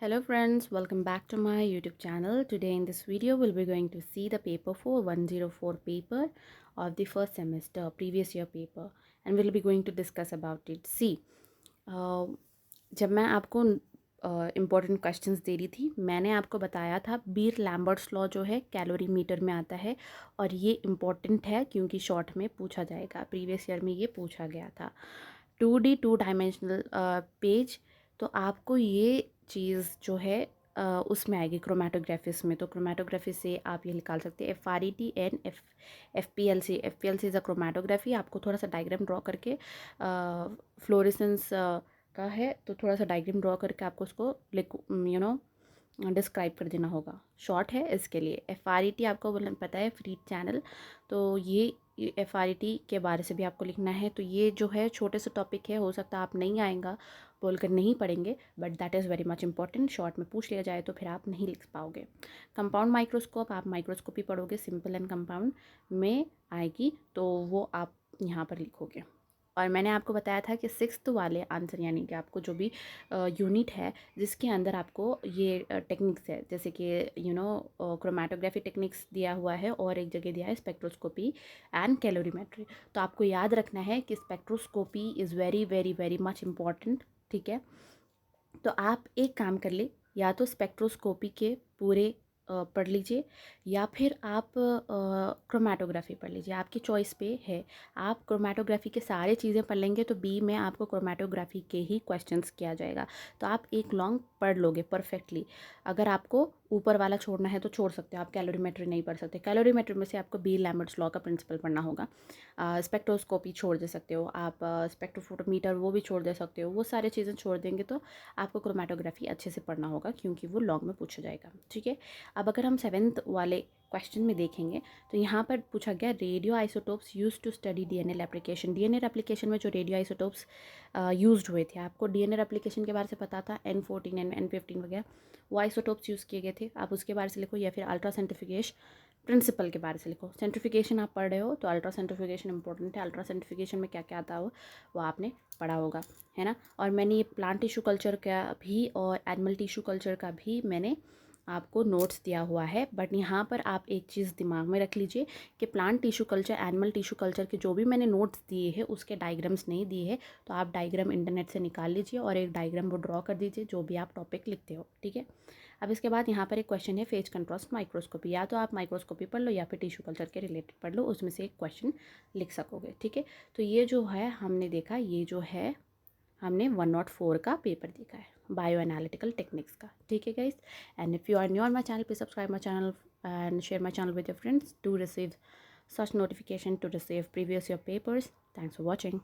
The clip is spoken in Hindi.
Hello friends, welcome back to my YouTube channel. Today in this video we'll be going to see the paper 4 104 paper of the first semester previous year paper and we'll be going to discuss about it. See, जब मैं आपको इम्पोर्टेंट क्वेश्चंस दे रही थी मैंने आपको बताया था बीर लैम्बर्ट्स लॉ जो है कैलोरी मीटर में आता है और ये इम्पोर्टेंट है क्योंकि शॉर्ट में पूछा जाएगा. प्रीवियस ईयर में ये पूछा गया था. 2D 2 dimensional page. तो आपको ये चीज़ जो है उसमें आएगी क्रोमेटोग्राफिस में. तो क्रोमेटोग्राफी से आप ये निकाल सकते हैं FRET and FPLC. FPLC is a chromatography. आपको थोड़ा सा डायग्राम ड्रॉ करके फ्लोरेसेंस का है तो थोड़ा सा डायग्राम ड्रॉ करके आपको उसको डिस्क्राइब कर देना होगा. शॉर्ट है इसके लिए. FRET आपको पता है फ्री चैनल. तो ये FRET के बारे से भी आपको लिखना है. तो ये जो है छोटे से टॉपिक है, हो सकता है आप नहीं आएगा बोलकर नहीं पढ़ेंगे but that is very much important. Short में पूछ लिया जाए तो फिर आप नहीं लिख पाओगे. कंपाउंड माइक्रोस्कोप, आप माइक्रोस्कोपी पढ़ोगे, सिंपल एंड कंपाउंड में आएगी तो वो आप यहाँ पर लिखोगे. और मैंने आपको बताया था कि 6th वाले आंसर यानी कि आपको जो भी यूनिट है जिसके अंदर आपको ये टेक्निक्स है जैसे कि क्रोमेटोग्राफी टेक्निक्स दिया हुआ है और एक जगह दिया है स्पेक्ट्रोस्कोपी एंड कैलोरीमेट्री. तो आपको याद रखना है कि spectroscopy is very very very much important. ठीक है, तो आप एक काम कर ले, या तो स्पेक्ट्रोस्कोपी के पूरे पढ़ लीजिए या फिर आप क्रोमेटोग्राफी पढ़ लीजिए. आपकी चॉइस पे है. आप क्रोमेटोग्राफी के सारे चीज़ें पढ़ लेंगे तो बी में आपको क्रोमेटोग्राफी के ही क्वेश्चंस किया जाएगा. तो आप एक लॉन्ग पढ़ लोगे परफेक्टली. अगर आपको ऊपर वाला छोड़ना है तो छोड़ सकते हो. आप कैलोरीमेट्री नहीं पढ़ सकते. कैलोरीमेट्री में से आपको बी लैम्बर्ट्स लॉ का प्रिंसिपल पढ़ना होगा. स्पेक्ट्रोस्कोपी छोड़ दे सकते हो आप. स्पेक्ट्रोफोटोमीटर वो भी छोड़ दे सकते हो. वो सारी चीज़ें छोड़ देंगे तो आपको क्रोमेटोग्राफी अच्छे से पढ़ना होगा क्योंकि वो लॉन्ग में पूछा जाएगा. ठीक है, अब अगर हम 7th वाले क्वेश्चन में देखेंगे तो यहाँ पर पूछा गया radio isotopes use to study DNA application. DNA application में जो रेडियो आइसोटोप्स यूज हुए थे, आपको डीएनए एप्लीकेशन के बारे से पता था. N14 N15 वगैरह वो आइसोटोप्स यूज़ किए गए थे. आप उसके बारे से लिखो या फिर अल्ट्रा सेंट्रीफ्यूगेशन प्रिंसिपल के बारे से लिखो. सेंट्रीफिकेशन आप पढ़ रहे हो तो अल्ट्रा सेंट्रीफिकेशन इंपॉर्टेंट है. अल्ट्रा सेंट्रीफिकेशन में क्या क्या आता हो वो आपने पढ़ा होगा, है ना. और मैंने ये प्लांट टिश्यू कल्चर का भी और एनिमल टिश्यू कल्चर का भी मैंने आपको नोट्स दिया हुआ है. बट यहाँ पर आप एक चीज़ दिमाग में रख लीजिए कि plant tissue culture animal tissue culture के जो भी मैंने नोट्स दिए हैं उसके डायग्राम्स नहीं दिए हैं. तो आप डायग्राम इंटरनेट से निकाल लीजिए और एक डायग्राम वो ड्रॉ कर दीजिए जो भी आप टॉपिक लिखते हो. ठीक है, अब इसके बाद यहाँ पर एक क्वेश्चन है फेज कंट्रास्ट माइक्रोस्कोपी. या तो आप माइक्रोस्कोपी पढ़ लो या फिर टिश्यू कल्चर के रिलेटेड पढ़ लो, उसमें से एक क्वेश्चन लिख सकोगे. ठीक है, तो ये जो है हमने देखा, ये जो है हमने 104 का पेपर देखा है बायो एनालिटिकल टेक्निक्स का. ठीक है guys, and if you are new on my channel please subscribe my channel and share my channel with your friends to receive such notification to receive previous year papers. Thanks for watching.